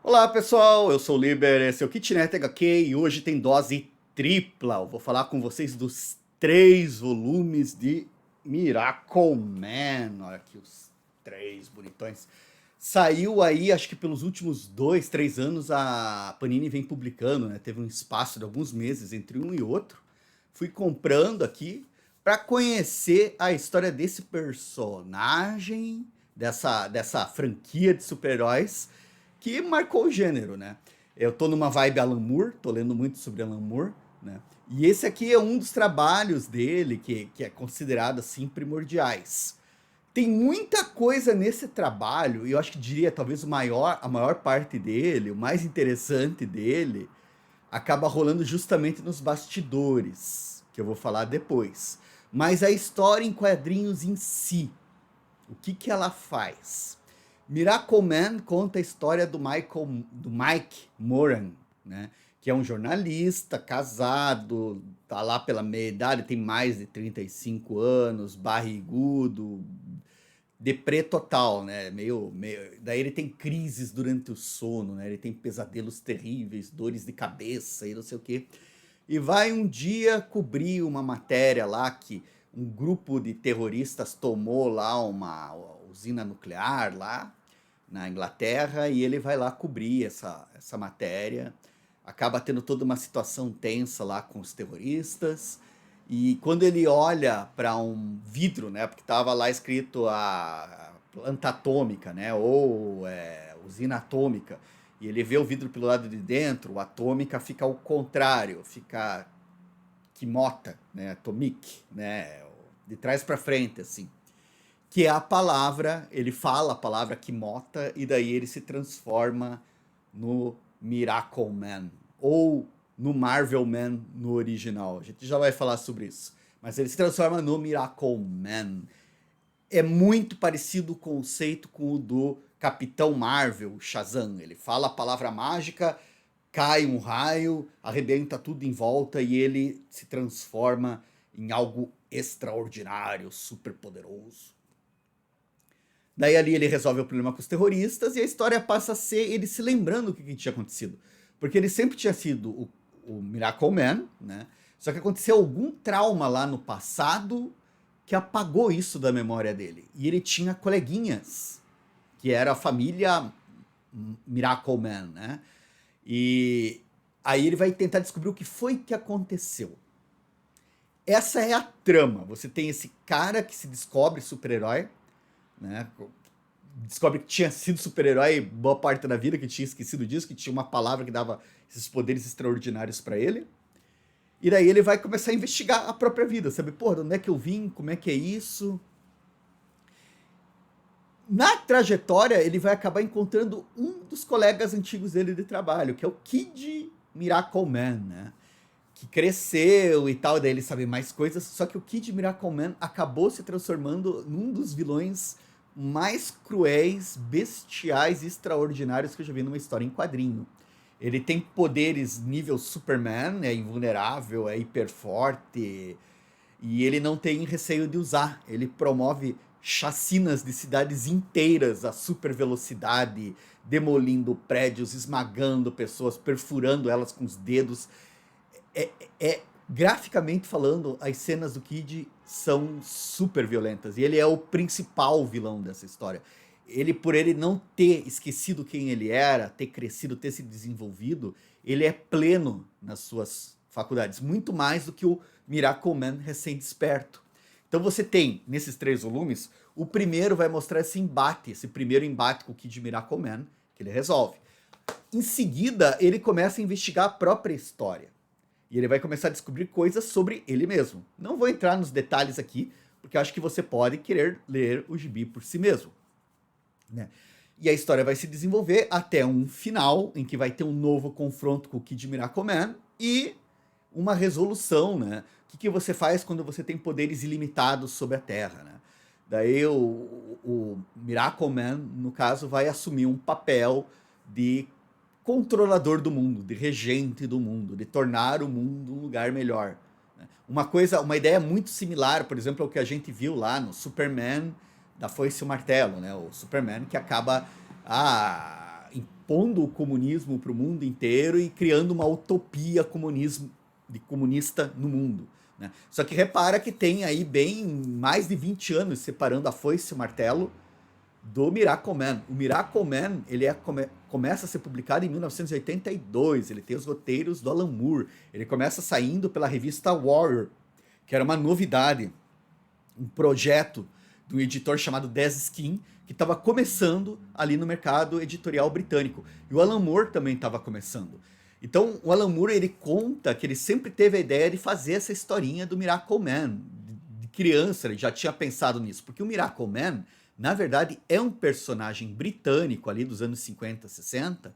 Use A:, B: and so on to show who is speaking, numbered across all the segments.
A: Olá pessoal, eu sou o Liber, esse é o Kitnet HQ e hoje tem dose tripla. Eu vou falar com vocês dos 3 volumes de Miracle Man. Olha aqui os 3 bonitões. Saiu aí, acho que pelos últimos 2, 3 anos a Panini vem publicando, né? Teve um espaço de alguns meses entre um e outro. Fui comprando aqui para conhecer a história desse personagem, dessa franquia de super-heróis que marcou o gênero, né? Eu tô numa vibe Alan Moore, tô lendo muito sobre Alan Moore, né? E esse aqui é um dos trabalhos dele que é considerado assim primordiais. Tem muita coisa nesse trabalho, e eu acho que diria talvez a maior parte dele, o mais interessante dele, acaba rolando justamente nos bastidores, que eu vou falar depois. Mas a história em quadrinhos em si, o que ela faz? Miracle Man conta a história do Mike Moran, né? Que é um jornalista, casado, tá lá pela meia idade, tem mais de 35 anos, barrigudo, deprê total, né? Daí ele tem crises durante o sono, né? Ele tem pesadelos terríveis, dores de cabeça e não sei o quê. E vai um dia cobrir uma matéria lá que um grupo de terroristas tomou lá uma usina nuclear lá na Inglaterra e ele vai lá cobrir essa matéria. Acaba tendo toda uma situação tensa lá com os terroristas. E quando ele olha para um vidro, né, porque estava lá escrito a planta atômica, né, ou usina atômica, e ele vê o vidro pelo lado de dentro, o atômica fica ao contrário, fica quimota, né, atomic, né, de trás para frente, assim. Que é a palavra, ele fala a palavra quimota e daí ele se transforma no Miracle Man, ou no Marvel Man no original. A gente já vai falar sobre isso. Mas ele se transforma no Miracle Man. É muito parecido o conceito com o do Capitão Marvel, Shazam. Ele fala a palavra mágica, cai um raio, arrebenta tudo em volta e ele se transforma em algo extraordinário, super poderoso. Daí ali ele resolve o problema com os terroristas e a história passa a ser ele se lembrando o que tinha acontecido. Porque ele sempre tinha sido o Miracle Man, né? Só que aconteceu algum trauma lá no passado que apagou isso da memória dele. E ele tinha coleguinhas, que era a família Miracle Man, né? E aí ele vai tentar descobrir o que foi que aconteceu. Essa é a trama. Você tem esse cara que se descobre super-herói, né? Descobre que tinha sido super-herói boa parte da vida, que tinha esquecido disso, que tinha uma palavra que dava esses poderes extraordinários para ele. E daí ele vai começar a investigar a própria vida, sabe? Porra, de onde é que eu vim? Como é que é isso? Na trajetória, ele vai acabar encontrando um dos colegas antigos dele de trabalho, que é o Kid Miracle Man, né? Que cresceu e tal, daí ele sabe mais coisas, só que o Kid Miracle Man acabou se transformando num dos vilões mais cruéis, bestiais e extraordinários que eu já vi numa história em quadrinho. Ele tem poderes nível Superman, é invulnerável, é hiper forte, e ele não tem receio de usar. Ele promove chacinas de cidades inteiras a super velocidade, demolindo prédios, esmagando pessoas, perfurando elas com os dedos. Graficamente falando, as cenas do Kid são super violentas. E ele é o principal vilão dessa história. Por ele não ter esquecido quem ele era, ter crescido, ter se desenvolvido, ele é pleno nas suas faculdades. Muito mais do que o Miracle Man recém-desperto. Então você tem, nesses 3 volumes, o primeiro vai mostrar esse primeiro embate com o Kid Miracle Man, que ele resolve. Em seguida, ele começa a investigar a própria história. E ele vai começar a descobrir coisas sobre ele mesmo. Não vou entrar nos detalhes aqui, porque acho que você pode querer ler o gibi por si mesmo, né? E a história vai se desenvolver até um final, em que vai ter um novo confronto com o Kid Miracle Man e uma resolução, né? O que você faz quando você tem poderes ilimitados sobre a Terra, né? Daí o Miracle Man, no caso, vai assumir um papel de controlador do mundo, de regente do mundo, de tornar o mundo um lugar melhor. Uma ideia muito similar, por exemplo, ao que a gente viu lá no Superman da Foice e o Martelo, né? O Superman que acaba impondo o comunismo para o mundo inteiro e criando uma utopia comunista no mundo, né? Só que repara que tem aí bem mais de 20 anos separando a foice e o martelo do Miracle Man. O Miracle Man, ele começa a ser publicado em 1982, ele tem os roteiros do Alan Moore, ele começa saindo pela revista Warrior, que era uma novidade, um projeto de um editor chamado Des Skin, que estava começando ali no mercado editorial britânico. E o Alan Moore também estava começando. Então, o Alan Moore, ele conta que ele sempre teve a ideia de fazer essa historinha do Miracle Man. De criança, ele já tinha pensado nisso. Porque o Miracle Man, na verdade, é um personagem britânico ali dos anos 50, 60,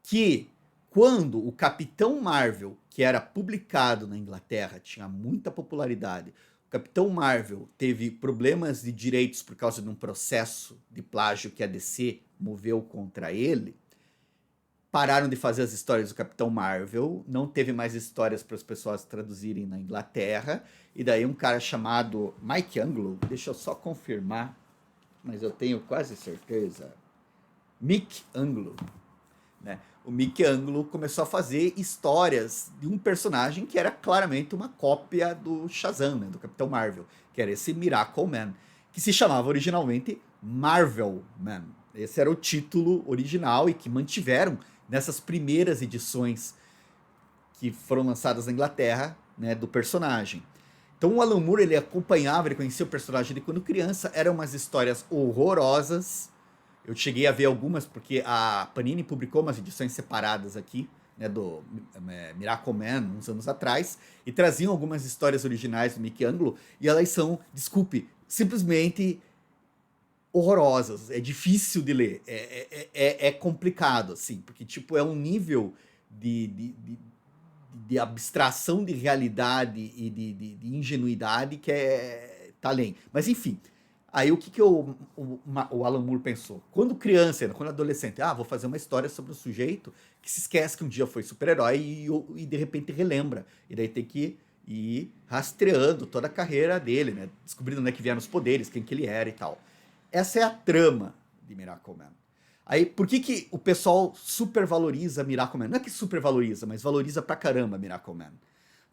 A: que quando o Capitão Marvel, que era publicado na Inglaterra, tinha muita popularidade, o Capitão Marvel teve problemas de direitos por causa de um processo de plágio que a DC moveu contra ele, pararam de fazer as histórias do Capitão Marvel, não teve mais histórias para as pessoas traduzirem na Inglaterra, e daí um cara chamado Mike Anglo, deixa eu só confirmar, mas eu tenho quase certeza, Mick Anglo, né? O Mick Anglo começou a fazer histórias de um personagem que era claramente uma cópia do Shazam, né, do Capitão Marvel, que era esse Miracle Man, que se chamava originalmente Marvel Man. Esse era o título original e que mantiveram nessas primeiras edições que foram lançadas na Inglaterra, né, do personagem. Então o Alan Moore, ele acompanhava, ele conhecia o personagem de quando criança, eram umas histórias horrorosas. Eu cheguei a ver algumas, porque a Panini publicou umas edições separadas aqui, né, do Miracle Man, uns anos atrás, e traziam algumas histórias originais do Mick Anglo, e elas são, desculpe, simplesmente horrorosas, é difícil de ler, é complicado, assim, porque, tipo, é um nível de abstração de realidade e de ingenuidade que tá além. Mas, enfim, aí o que o Alan Moore pensou? Quando criança, quando adolescente, vou fazer uma história sobre um sujeito que se esquece que um dia foi super-herói e de repente relembra, e daí tem que ir rastreando toda a carreira dele, né? Descobrindo onde é que vieram os poderes, quem que ele era e tal. Essa é a trama de Miracle Man. Aí, por que o pessoal supervaloriza Miracle Man? Não é que supervaloriza, mas valoriza pra caramba Miracle Man.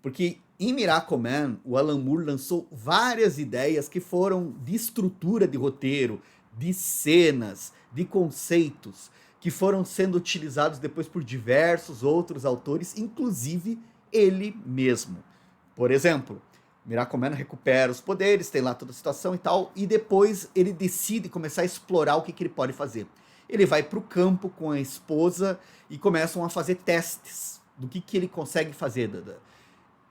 A: Porque em Miracle Man, o Alan Moore lançou várias ideias que foram de estrutura de roteiro, de cenas, de conceitos, que foram sendo utilizados depois por diversos outros autores, inclusive ele mesmo. Por exemplo, Miracle Man recupera os poderes, tem lá toda a situação e tal, e depois ele decide começar a explorar o que ele pode fazer. Ele vai para o campo com a esposa e começam a fazer testes do que ele consegue fazer.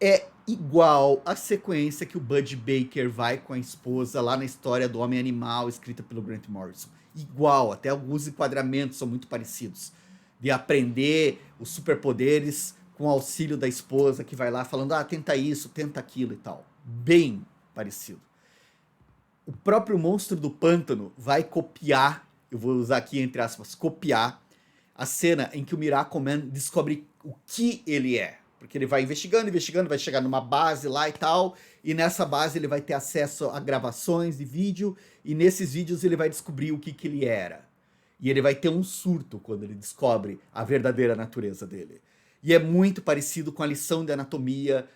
A: É igual a sequência que o Bud Baker vai com a esposa lá na história do Homem-Animal, escrita pelo Grant Morrison. Igual, até alguns enquadramentos são muito parecidos. De aprender os superpoderes com o auxílio da esposa, que vai lá falando, tenta isso, tenta aquilo e tal. Bem parecido. O próprio Monstro do Pântano vai copiar, eu vou usar aqui entre aspas, copiar a cena em que o Miracle Man descobre o que ele é. Porque ele vai investigando, vai chegar numa base lá e tal, e nessa base ele vai ter acesso a gravações de vídeo, e nesses vídeos ele vai descobrir o que ele era. E ele vai ter um surto quando ele descobre a verdadeira natureza dele. E é muito parecido com a lição de anatomia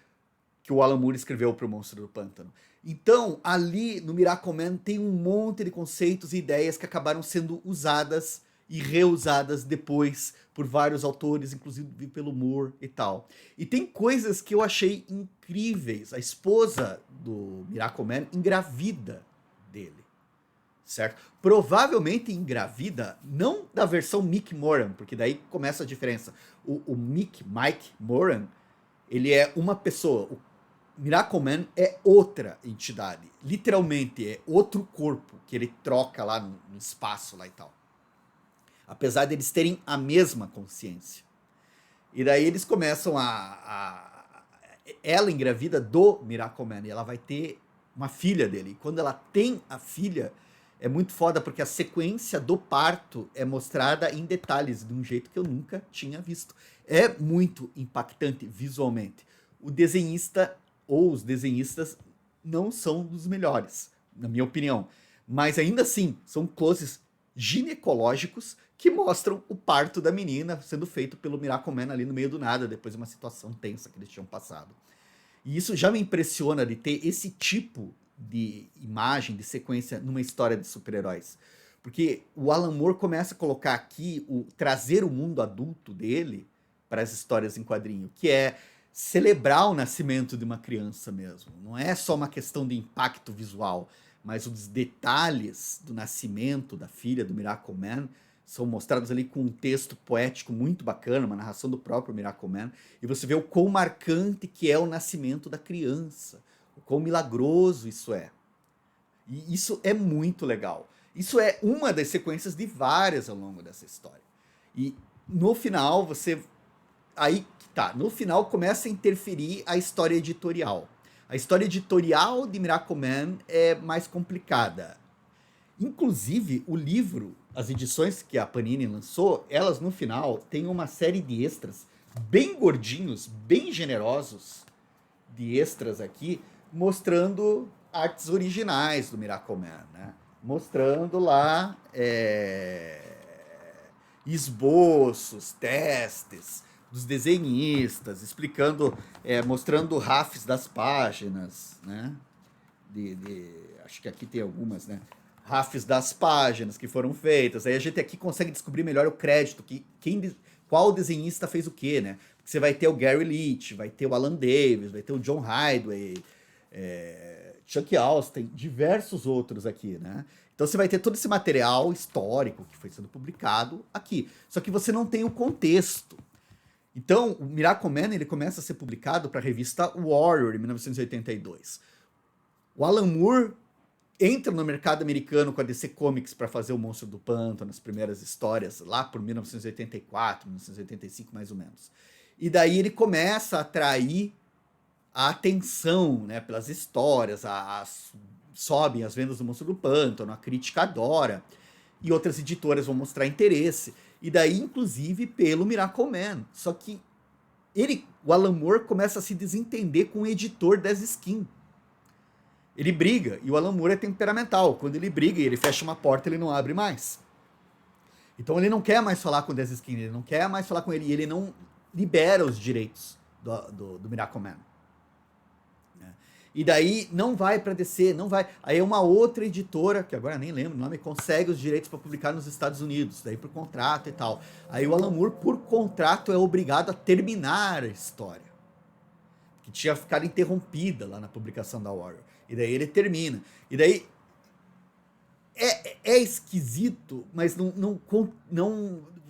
A: que o Alan Moore escreveu para o Monstro do Pântano. Então, ali no Miracle Man tem um monte de conceitos e ideias que acabaram sendo usadas e reusadas depois por vários autores, inclusive pelo Moore e tal. E tem coisas que eu achei incríveis. A esposa do Miracle Man engravida dele, certo? Provavelmente engravida, não da versão Mick Moran, porque daí começa a diferença. O Mike Moran, ele é uma pessoa. O Miracle Man é outra entidade. Literalmente, é outro corpo que ele troca lá no espaço lá e tal. Apesar deles terem a mesma consciência. E daí eles começam ela engravida do Miracle Man, e ela vai ter uma filha dele. E quando ela tem a filha, é muito foda, porque a sequência do parto é mostrada em detalhes, de um jeito que eu nunca tinha visto. É muito impactante visualmente. O desenhista, ou os desenhistas, não são dos melhores, na minha opinião. Mas ainda assim, são closes ginecológicos que mostram o parto da menina sendo feito pelo Miracle Man ali no meio do nada, depois de uma situação tensa que eles tinham passado. E isso já me impressiona de ter esse tipo de imagem, de sequência numa história de super-heróis. Porque o Alan Moore começa a colocar aqui, trazer o mundo adulto dele para as histórias em quadrinho, que é celebrar o nascimento de uma criança mesmo. Não é só uma questão de impacto visual, mas os detalhes do nascimento da filha do Miracle Man são mostrados ali com um texto poético muito bacana, uma narração do próprio Miracle Man, e você vê o quão marcante que é o nascimento da criança, o quão milagroso isso é. E isso é muito legal. Isso é uma das sequências de várias ao longo dessa história. E no final você... Aí que tá, no final começa a interferir a história editorial. A história editorial de Miracle Man é mais complicada. Inclusive, o livro, as edições que a Panini lançou, elas no final têm uma série de extras bem gordinhos, bem generosos, de extras aqui, mostrando artes originais do Miracle Man, né? Mostrando lá esboços, testes dos desenhistas, explicando, mostrando rafs das páginas, né? Acho que aqui tem algumas, né? Rafs das páginas que foram feitas. Aí a gente aqui consegue descobrir melhor o crédito, qual desenhista fez o quê, né? Porque você vai ter o Gary Leach, vai ter o Alan Davis, vai ter o John Hideway, Chuck Austin, diversos outros aqui, né? Então você vai ter todo esse material histórico que foi sendo publicado aqui. Só que você não tem o contexto. Então, o Miracle Man ele começa a ser publicado para a revista Warrior, em 1982. O Alan Moore entra no mercado americano com a DC Comics para fazer o Monstro do Pântano, as primeiras histórias, lá por 1984, 1985 mais ou menos. E daí ele começa a atrair a atenção, né, pelas histórias, sobem as vendas do Monstro do Pântano, a crítica adora, e outras editoras vão mostrar interesse. E daí, inclusive, pelo Miracle Man. Só que o Alan Moore começa a se desentender com o editor das Skin. Ele briga, e o Alan Moore é temperamental. Quando ele briga e ele fecha uma porta, ele não abre mais. Então ele não quer mais falar com o Des Skin, ele não quer mais falar com ele, e ele não libera os direitos do Miracle Man. E daí não vai para DC, não vai. Aí uma outra editora, que agora nem lembro o nome, consegue os direitos para publicar nos Estados Unidos, daí por contrato e tal. Aí o Alan Moore, por contrato, é obrigado a terminar a história, que tinha ficado interrompida lá na publicação da Warrior. E daí ele termina. E daí é esquisito, mas não,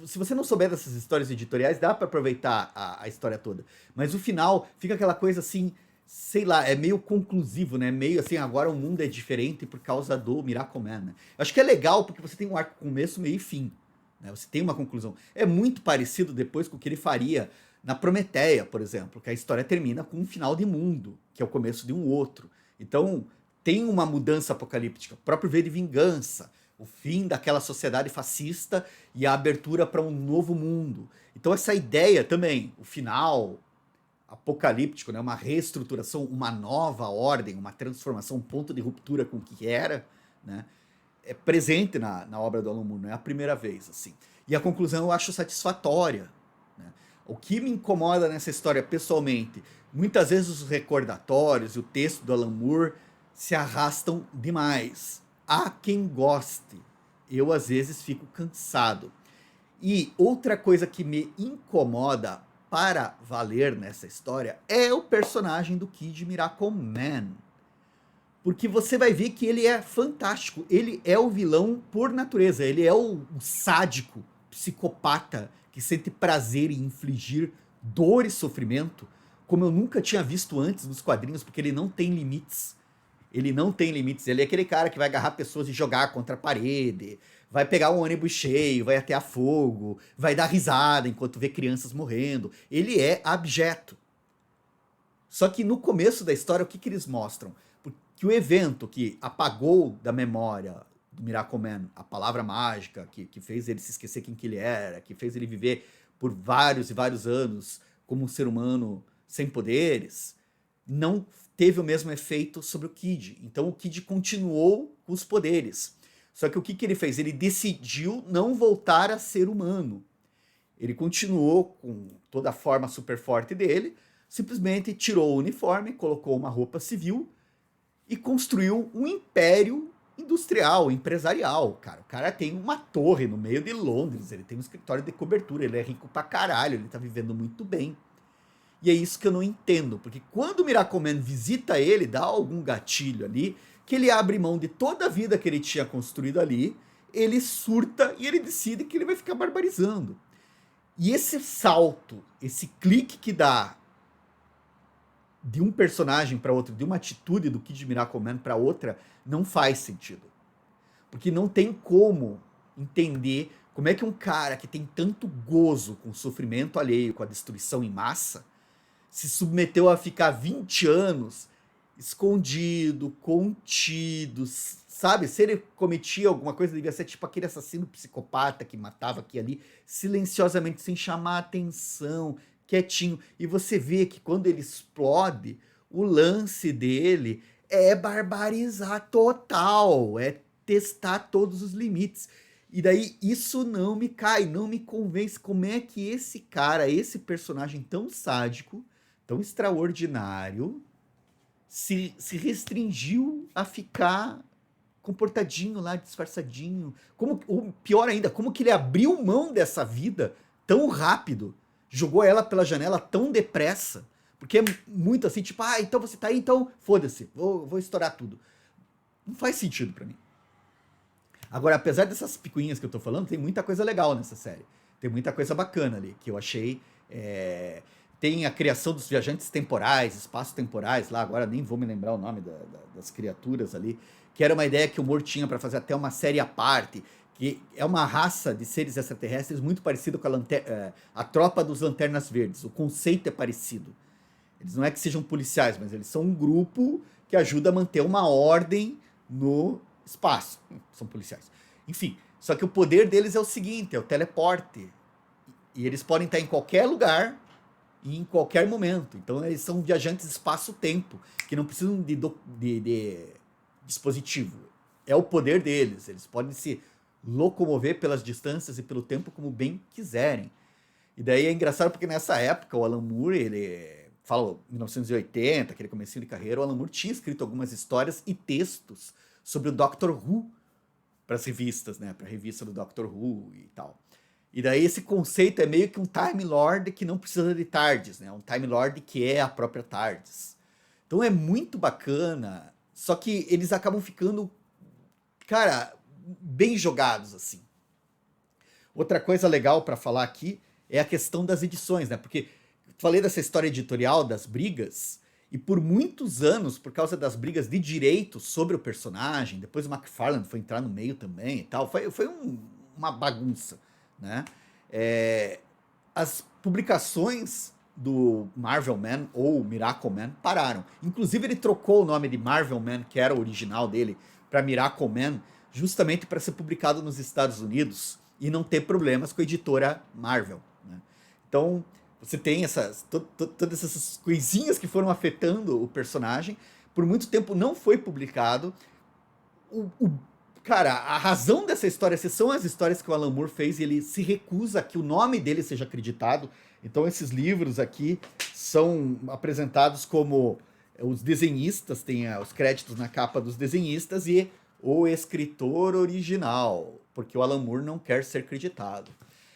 A: se você não souber dessas histórias editoriais, dá para aproveitar a história toda. Mas o final fica aquela coisa assim, sei lá, é meio conclusivo, né? Meio assim, agora o mundo é diferente por causa do Miracle Man, né? Eu acho que é legal porque você tem um arco começo, meio e fim, né? Você tem uma conclusão. É muito parecido depois com o que ele faria na Prometeia, por exemplo, que a história termina com um final de mundo, que é o começo de um outro. Então, tem uma mudança apocalíptica. O próprio V de Vingança, o fim daquela sociedade fascista e a abertura para um novo mundo. Então, essa ideia também, o final apocalíptico, né? Uma reestruturação, uma nova ordem, uma transformação, um ponto de ruptura com o que era, né? É presente na obra do Alan Moore, não é a primeira vez, assim. E a conclusão eu acho satisfatória, né? O que me incomoda nessa história pessoalmente, muitas vezes os recordatórios e o texto do Alan Moore se arrastam demais. Há quem goste, eu às vezes fico cansado. E outra coisa que me incomoda para valer nessa história é o personagem do Kid Miracle Man. Porque você vai ver que ele é fantástico. Ele é o vilão por natureza. Ele é o sádico, psicopata, que sente prazer em infligir dor e sofrimento, como eu nunca tinha visto antes nos quadrinhos, porque ele não tem limites. Ele não tem limites. Ele é aquele cara que vai agarrar pessoas e jogar contra a parede, vai pegar um ônibus cheio, vai atear fogo, vai dar risada enquanto vê crianças morrendo. Ele é abjeto. Só que no começo da história, o que eles mostram? Que o evento que apagou da memória do Miracle Man a palavra mágica, que fez ele se esquecer quem que ele era, que fez ele viver por vários e vários anos como um ser humano sem poderes, não teve o mesmo efeito sobre o Kid. Então o Kid continuou com os poderes. Só que o que ele fez? Ele decidiu não voltar a ser humano. Ele continuou com toda a forma super forte dele, simplesmente tirou o uniforme, colocou uma roupa civil e construiu um império industrial, empresarial, cara. O cara tem uma torre no meio de Londres, ele tem um escritório de cobertura, ele é rico pra caralho, ele tá vivendo muito bem. E é isso que eu não entendo, porque quando o Miracle Man visita ele, dá algum gatilho ali, que ele abre mão de toda a vida que ele tinha construído ali, ele surta e ele decide que ele vai ficar barbarizando. E esse salto, esse clique que dá de um personagem para outro, de uma atitude do Kid Miracle Man para outra, não faz sentido. Porque não tem como entender como é que um cara que tem tanto gozo com o sofrimento alheio, com a destruição em massa, se submeteu a ficar 20 anos escondido, contido, sabe? Se ele cometia alguma coisa, devia ser tipo aquele assassino psicopata que matava aqui e ali, silenciosamente, sem chamar atenção, quietinho. E você vê que quando ele explode, o lance dele é barbarizar total, é testar todos os limites. E daí isso não me cai, não me convence como é que esse cara, esse personagem tão sádico, tão extraordinário, se restringiu a ficar comportadinho lá, disfarçadinho. Como, ou pior ainda, como que ele abriu mão dessa vida tão rápido, jogou ela pela janela tão depressa, porque é muito assim, tipo, ah, então você tá aí, então foda-se, vou estourar tudo. Não faz sentido pra mim. Agora, apesar dessas picuinhas que eu tô falando, tem muita coisa legal nessa série. Tem muita coisa bacana ali, que eu achei... Tem a criação dos viajantes temporais, espaços temporais lá, agora nem vou me lembrar o nome das criaturas ali, que era uma ideia que o Moore tinha para fazer até uma série à parte, que é uma raça de seres extraterrestres muito parecida com a tropa dos Lanternas Verdes. O conceito é parecido. Eles não é que sejam policiais, mas eles são um grupo que ajuda a manter uma ordem no espaço. São policiais. Enfim, só que o poder deles é o seguinte, é o teleporte. E eles podem estar em qualquer lugar e em qualquer momento. Então eles são viajantes espaço-tempo, que não precisam de dispositivo. É o poder deles. Eles podem se locomover pelas distâncias e pelo tempo como bem quiserem. E daí é engraçado porque nessa época o Alan Moore, ele fala 1980, aquele comecinho de carreira, o Alan Moore tinha escrito algumas histórias e textos sobre o Doctor Who para as revistas, né? Para a revista do Doctor Who e tal. E daí esse conceito é meio que um Time Lord que não precisa de TARDIS, né? Um Time Lord que é a própria TARDIS. Então é muito bacana, só que eles acabam ficando, cara, bem jogados, assim. Outra coisa legal para falar aqui é a questão das edições, né? Porque eu falei dessa história editorial das brigas, e por muitos anos, por causa das brigas de direito sobre o personagem, depois o McFarlane foi entrar no meio também e tal, foi uma bagunça, né? As publicações do Marvel Man ou Miracle Man pararam. Inclusive ele trocou o nome de Marvel Man, que era o original dele, para Miracle Man, justamente para ser publicado nos Estados Unidos e não ter problemas com a editora Marvel, né? Então você tem todas essas coisinhas que foram afetando o personagem. Por muito tempo não foi publicado. Cara, a razão dessa história, essas são as histórias que o Alan Moore fez, e ele se recusa que o nome dele seja acreditado. Então esses livros aqui são apresentados como os desenhistas, tem os créditos na capa dos desenhistas e o escritor original, porque o Alan Moore não quer ser creditado.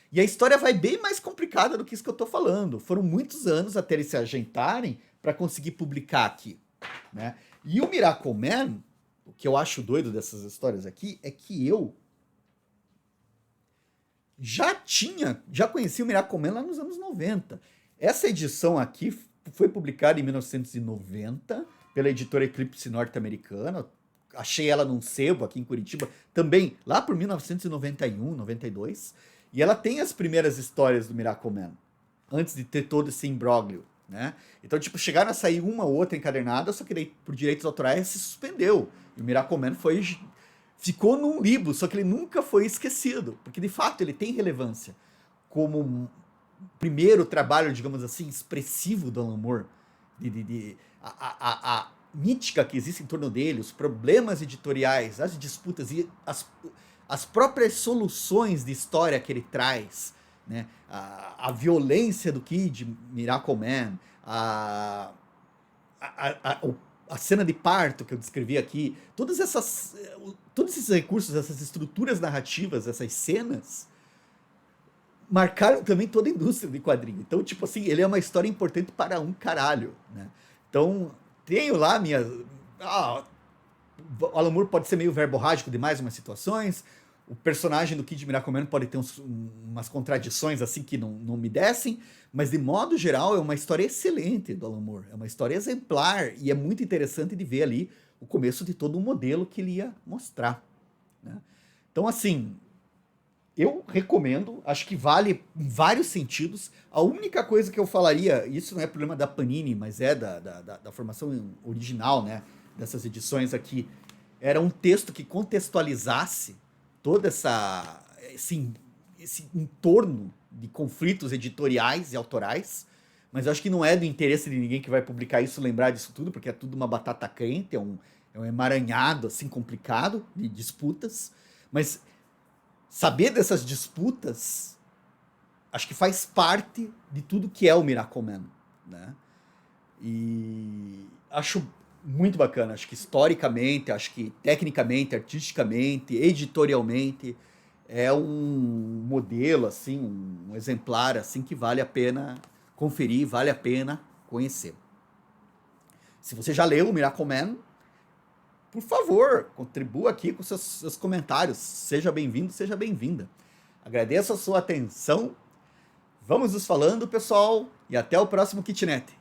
A: E a história vai bem mais complicada do que isso que eu tô falando. Foram muitos anos até eles se ajeitarem para conseguir publicar aqui, né? E o Miracle Man, o que eu acho doido dessas histórias aqui é que eu já conhecia o Miracle Man lá nos anos 90. Essa edição aqui foi publicada em 1990 pela editora Eclipse norte-americana. Achei ela num sebo aqui em Curitiba, também lá por 1991, 92. E ela tem as primeiras histórias do Miracle Man, antes de ter todo esse imbróglio, né? Então, tipo, chegaram a sair uma ou outra encadernada, só que daí, por direitos autorais, se suspendeu. E o Miracle Man ficou num limbo, só que ele nunca foi esquecido, porque de fato ele tem relevância como um primeiro trabalho, digamos assim, expressivo do Alan Moore, a mítica que existe em torno dele, os problemas editoriais, as disputas e as próprias soluções de história que ele traz, né? A violência do Kid Miracle Man, a cena de parto que eu descrevi aqui, todos esses recursos, essas estruturas narrativas, essas cenas, marcaram também toda a indústria de quadrinho. Então, tipo assim, ele é uma história importante para um caralho, né? Então, tenho lá minha... o Alan Moore pode ser meio verborrágico demais em umas situações, o personagem do Kid Miracle Man pode ter umas contradições assim que não me descem, mas de modo geral é uma história excelente do Alan Moore, é uma história exemplar e é muito interessante de ver ali o começo de todo um modelo que ele ia mostrar, né? Então, assim, eu recomendo, acho que vale em vários sentidos. A única coisa que eu falaria, isso não é problema da Panini, mas é da formação original, né, dessas edições aqui, era um texto que contextualizasse todo esse entorno de conflitos editoriais e autorais, mas eu acho que não é do interesse de ninguém que vai publicar isso lembrar disso tudo, porque é tudo uma batata quente, é um emaranhado assim complicado de disputas, mas saber dessas disputas acho que faz parte de tudo que é o Miracle Man, né? E acho muito bacana, acho que historicamente, acho que tecnicamente, artisticamente, editorialmente, é um modelo, assim, um exemplar assim que vale a pena conferir, vale a pena conhecer. Se você já leu o Miracle Man, por favor, contribua aqui com seus comentários. Seja bem-vindo, seja bem-vinda. Agradeço a sua atenção. Vamos nos falando, pessoal, e até o próximo Kitnet.